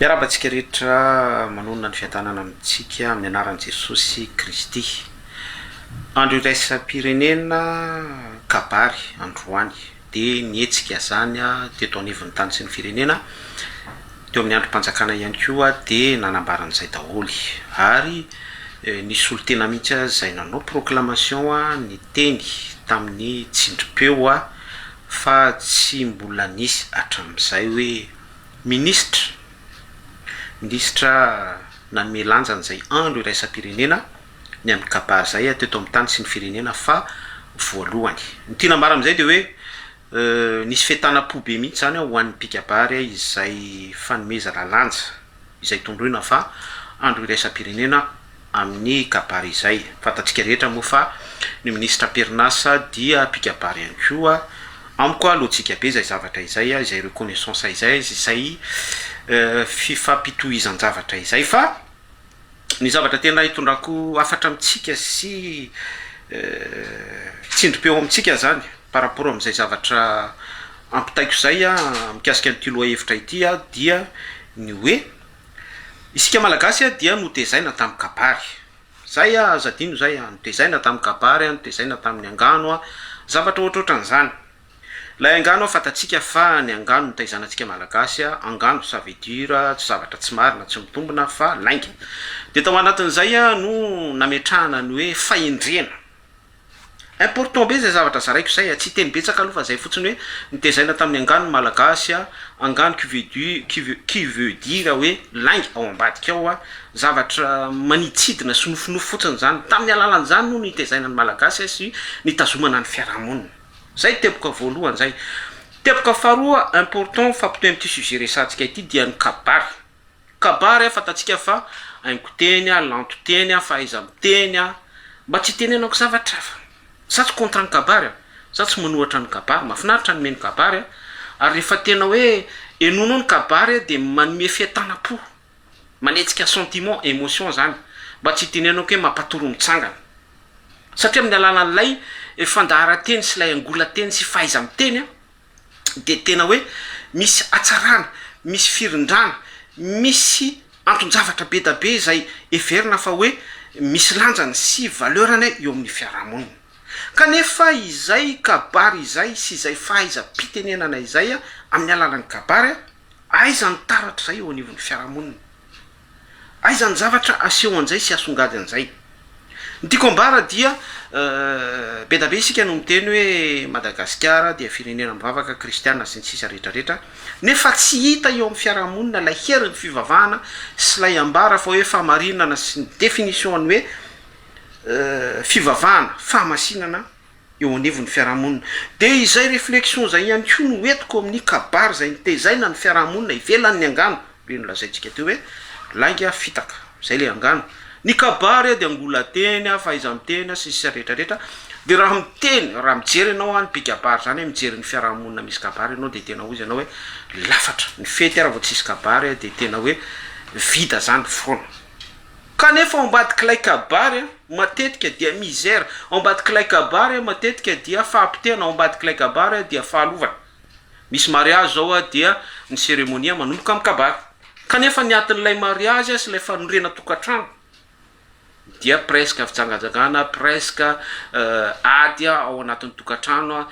Miarabantsika rehetra manonona ny fiantanana amintsika amin'ny anaran'i Jesosy Kristy. Andro iraisam-pirenena kabary androany dia nietsika zany teto anivon'ny tany sy ny firenena teo amin'ny androm-panjakana ihany koa dia nanambaran'izay daholo ary nisy olo tena mihitsy izay nanao proclamation ny teny tamin'ny tsindrim-peo fa tsy mbola nisy hatramin'izay hoe ministra nanome lanjan'izay andro iraisam-pirenena ny amin'ny kabary zay teto amin'ny tany sy ny firenena fa voalohany. Ny tia nambara amin'izay dia hoe nisy fientanam-po be mihitsy zany ho an'ny mpikabary izay fanomezana lanja izay tondroina fa andro iraisam-pirenena amin'ny kabary izay. Fantatsika rehetra moa fa ny ministra Pernasa dia mpikabary ihany koa amiko lotsika be izay zavatra izay izay reconnaissance izay fifampitohizan-javatra izay fa ny zavatra tena hitondrako afatra amintsika sy tsindrim-peo amintsika zany par rapport amin'izay zavatra ampitaiko izay mikasika an'ity loha hevitra ity dia ny hoe isika malagasy dia notezaina tamin'ny kabary zay azadino zay notezaina tamin'ny kabary notezaina tamin'ny angano zavatra ohatrohatran'izany. Lay angano fantatsika fa ny angano nitaizanantsika malagasy angano ça veut dire tsy zavatra tsy marina tsy mitombona fa lainga. Dia tao anatin'izay no nametrahana ny hoe fahendrena important be zay zavatra zaraiko izay tsy teny betsaka aloha fa zay fotsiny hoe nitezaina tamin'ny angano malagasy angano qui veut dire hoe lainga ao ambadika ao zavatra manitsidina sy nofinofo fotsiny zany tamin'ny alalan'izany no nitezaina ny malagasy sy nitazomana ny fiarahamonina. Zay teboka voalohany zay. Teboka faharoa important fampitoy amin'ity sujet resantsika ity dia ny kabary. Kabary fantatsika fa haingo teny lanto teny fahaiza miteny mba tsy tenenako zavatra hafa. Za tsy contre ny kabary za tsy manohatra ny kabary mahafinaritra ny meny kabary ary rehefa tena hoe enono ny kabary dia manome fientanam-po manetsika sentiment émotion zany mba tsy tenenako hoe mampatoro mitsangana satria amin'ny alalan'ilay fandahara-teny sy lay angola-teny sy fahaiza miteny dia tena hoe misy hatsarana misy firindrana misy anton-javatra be da be izay everina fa hoe misy lanjany sy valeurany eo amin'ny fiarahamonina. Kanefa izay kabary izay sy izay fahaiza-pitenenana izay amin'ny alalan'ny kabary aiza ny taratra zay eo anivon'ny fiarahamonina, aiza ny zavatra aseho an'izay sy asongady an'izay. Ny tiako ambara dia be da be isika no miteny hoe Madagasikara dia firenena mivavaka kristiana sy ny sisa rehetrarehetra nefa tsy hita eo amin'ny fiarahamonina lay herin'ny fivavahana sy lay ambara fa hoe fahamarinana sy ny définition ny hoe fivavahana fahamasinana eo anivon'ny fiarahamonina. Dia izay réflexion zay ihany koa no entiko amin'ny kabary zay nitezaina ny fiarahamonina ivelan'ny angano be nolazaintsika teo hoe lainga fitaka zay le angano. Ny kabary dia angola-teny fahaiza miteny sy sisa rehetrarehetra dia raha miteny raha mijery ianao ny mpikabary zany hoe mijery ny fiarahamonina misy kabary ianao dia tena hozy ianao hoe lafatra ny fety raha vao tsisy kabary dia tena hoe vida zany foana. Kanefa ao ambadik'ilay kabary matetika dia misère, ao ambadik'ilay kabary matetika dia fahampitena, ao ambadik'ilay kabary dia fahalovana. Misy mariage zao dia ny cérémonie manomboka amin'ny kabary. Kanefa ny atin'ilay mariage sy ilay fanorena tokantrano dia presque fijangajangana presque ady ao anatin'ny tokantrano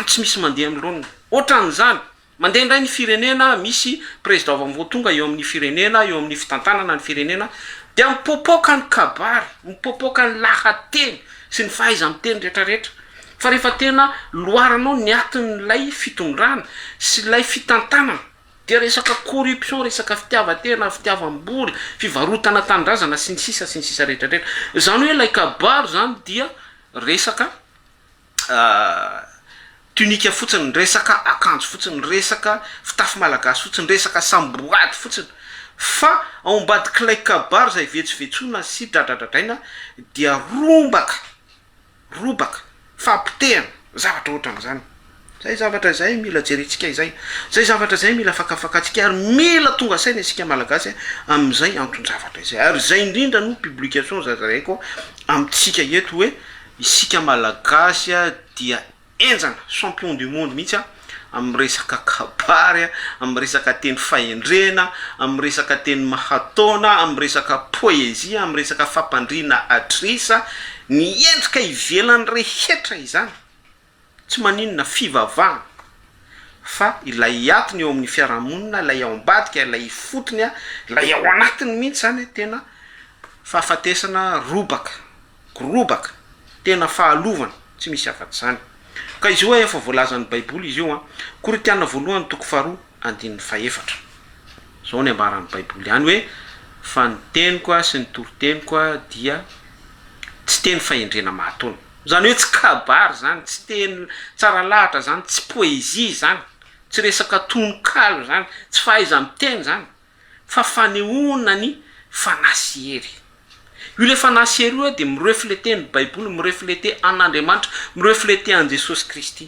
tsy misy mandeha amin'ny ohatran'izany mandeha indray ny firenena misy président avy amin'ny tonga eo amin'ny firenena eo amin'ny fitantanana ny firenena dia mipopoka ny kabary mipopoka ny lahateny sy ny fahaiza miteny rehetrarehetra fa rehefa tena loaranao ny atin'ilay fitondrana sy lay fitantanana dia resaka corruption resaka fitiavatena fitiavam-boly fivarotana tanindrazana sy ny sisa rehetrarehetra zany hoe lay kabary zany dia resaka tunika fotsiny resaka akanjo fotsiny resaka fitafy malagasy fotsiny resaka samboady fotsiny fa ao ambadik'ilay kabary zay vetsovetsona sy dradradradraina dia robaka fampitehana zavatra ohatran'izany. Zay zavatra zay mila jerentsika izay zavatra zay mila fakafakatsika ary mila tonga saina isika malagasy amin'izay anton-javatra izay ary zay indrindra no publication zazaraiko amintsika eto hoe isika malagasy dia enjana champion du monde mihitsy amin'ny resaka kabary amin'ny resaka teny fahendrena amin'ny resaka teny mahatona amin'ny resaka poezia amin'ny resaka fampandriana atrisa ny endrika ivelany rehetra izany tsy maninona fivavahana fa ilay atiny eo amin'ny fiarahamonina ilay ao ambadika ilay fotony ilay ao anatiny mihitsy zany tena fahafatesana robaka tena fahalovana tsy misy afaty zany ka izy io efa voalazan'ny baiboly izy io Korinthiana voalohany toko 4:7 zao ny ambaran'ny baiboly any hoe fa ny teniko sy ny toroteniko dia tsy teny fahendrena mahatona zany hoe tsy kabary zany tsy teny tsara lahatra zany tsy poezia zany tsy resaka tononkalo zany tsy fahaiza miteny zany fa fanehoana ny fanasiery io le fanasiery io dia mireflete ny baiboly mireflete an'Andriamanitra mireflete an Jesosy Kristy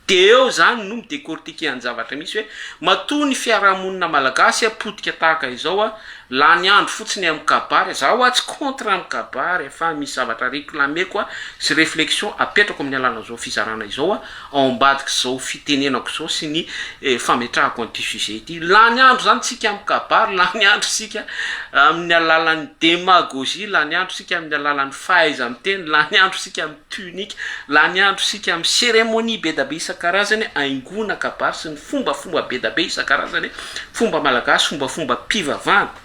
de eo zany no midécortiquer an zavatra misy hoe matoa ny fiarahamonina malagasy apotika tahaka izao la ny andro fotsiny amin'ny kabary zaho tsy contre amin'ny kabary fa misy zavatra réclameko sy réflexion apetrako amin'ny alana zao fizarana izao ao ambadika zao fitenenako zao sy ny fametrahako an'ity sujet ity la ny andro zany tsika amin'ny kabary la ny andro sika amin'ny alalan'ny démagogie la ny andro sika amin'ny alalan'ny fahaiza miteny la ny andro sika amin'ny tunique la ny andro sika amin'ny cérémonie be da be isan-karazany aingona kabary sy ny fomba be da be isan-karazany fomba malagasy fomba mpivavahana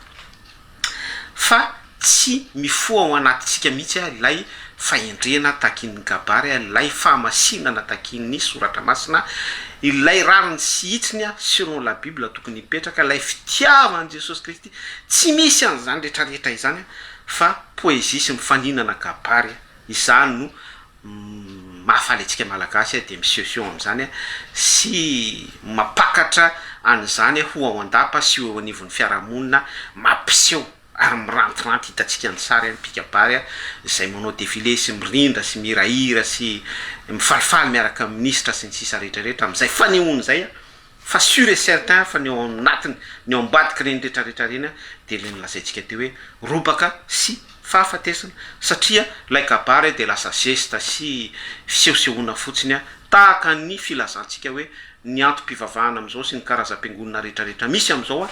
fa tsy mifoa ao anatintsika mihitsy ilay fahendrena takin'ny kabary ilay fahamasinana takin'ny soratra masina ilay rariny sy hitsiny selon la Bible tokony hipetraka ilay fitiavan'i Jesosy Kristy tsy misy an'izany rehetrarehetra izany fa poezia sy mifaninana kabary izany no mahafalentsika malagasy dia miseseo amin'izany sy mapakatra an'izany ho ao andapa sy eo anivon'ny fiarahamonina mampiseho ary mirantiranty hitatsika ny sary pikabary izay manao défilé sy mirindra sy mirahira sy mifalifaly miaraka amin'ny ministra sy ny sisa rehetrarehetra amin'izay fanehoana zay fa sûr et certain fa ny ao anatiny ny ao ambadika reny rehetrarehetra reny dia le nilazaintsika teo hoe robaka sy fahafatesana satria lay kabary dia lasa gesta sy fisehosehoana fotsiny tahaka ny filazantsika hoe ny antom-pivavahana amin'izao sy ny karazam-piangonana rehetrarehetra misy amin'izao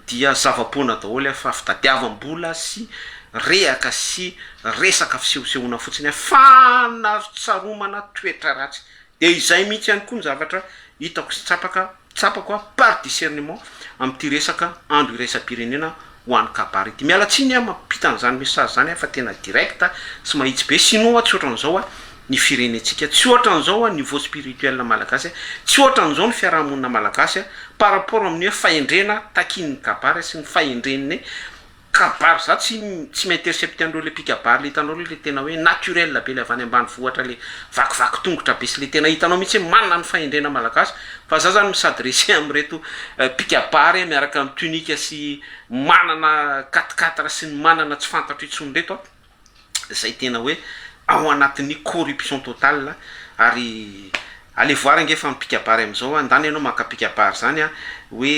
dia zava-poana daholo fa fitadiavam-bola sy rehaka sy resaka fisehosehoana fotsiny fanatsaromana toetra ratsy dia izay mihitsy ihany koa ny zavatra hitako sy tsapako par discernement amin'ity resaka andro iraisam-pirenena ho an'ny kabary ity mialatsiny mampita an'izany message zany fa tena direct sy mahitsy be sinoa tsy ohatran'izao ny firenentsika tsy ohatran'izao niveau spirituel malagasy tsy ohatran'izao ny fiarahamonina malagasy par rapport amin'ny fahendrena takin'ny kabary sy ny fahendren'ny kabary za tsy ma-intercepte andreo le pikabary le hitanao le tena hoe naturel be le avy any ambany vohatra le vakivaky tongotra be sy le tena hitanao mihitsy manana ny fahendrena malagasy fa za zany misadresse amin'reto pikabary miaraka amin'ny tunique sy manana 4-4 sy ny manana tsy fantatro itsony reto zay tena hoe ao anatin'ny corruption totale ary ale voir ngefa mipikabary am'izao andany ianao makapikabary zany hoe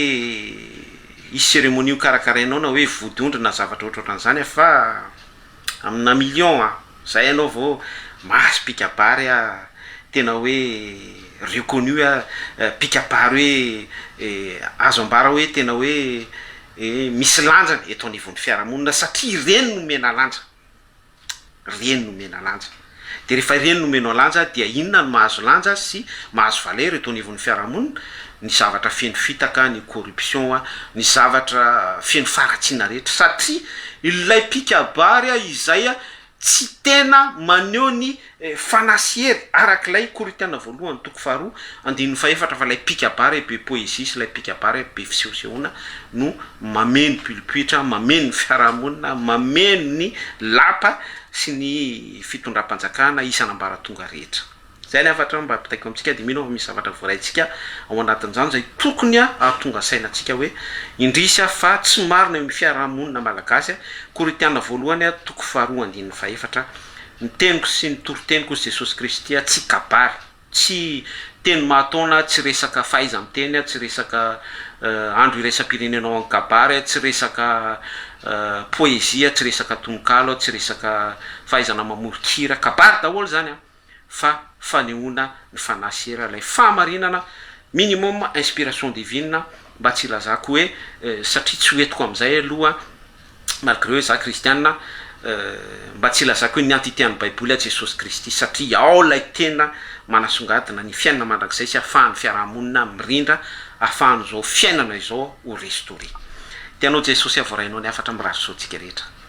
isy cérémonie karakarainao na hoe vody na zavatra ohatran'izany fa amina million zay ianao vao mahasy pikabary tena hoe reconnu pikabary hoe azo ambara hoe tena hoe misy lanjany eto anivon'ny fiarahamonina satria reny no mena lanja dia rehefa reny nomeno lanja dia inona no mahazo lanja sy mahazo valer eto anivon'ny fiarahamonina ny zavatra feno fitaka ny corruption ny zavatra feno faratsiana rehetra satria ilay pikabary izay tsy tena maneho ny fanasiery arak'ilay Korinthiana voalohany toko 4:4 fa lay pikabary be poésie sy lay pikabary be fisehosehoana no mameno pilipitra mameno ny fiarahamonina mameno ny lapa sy ny fitondram-panjakana isan'ambaratonga rehetra zay le afatra mba apitaiko amintsika dia mino fa misy zavatra voaraintsika ao anatin'izany zay tokony ahatonga sainatsika hoe indrisy fa tsy marina amin'ny fiarahamonina malagasy Korinthiana voalohany toko 4:4 ny teniko sy ny toroteniko sy Jesosy Kristy tsy kabary tsy teny mahatona tsy resaka fahaiza miteny tsy resaka andro iraisam-pirenenao amin'ny kabary tsy resaka poezia tsy resaka tononkalo tsy resaka fahaizana mamorokira kabary daholo zany fa fanehoana ny fanasera ilay fahamarinana minimum inspiration divine mba tsy ilazako hoe satria tsy hoentiko am'izay aloha malgré hoe za kristianina mba tsy ilazako hoe ny antité-any baiboly a jesosy kristy satria ao lay tena manasongadina ny fiainana mandrakizay sy ahafahany fiarahamonina mirindra ahafahany zao fiainana izao ho restaurer tianao jesosy avoarainao ny afatra mirazo sotsika rehetra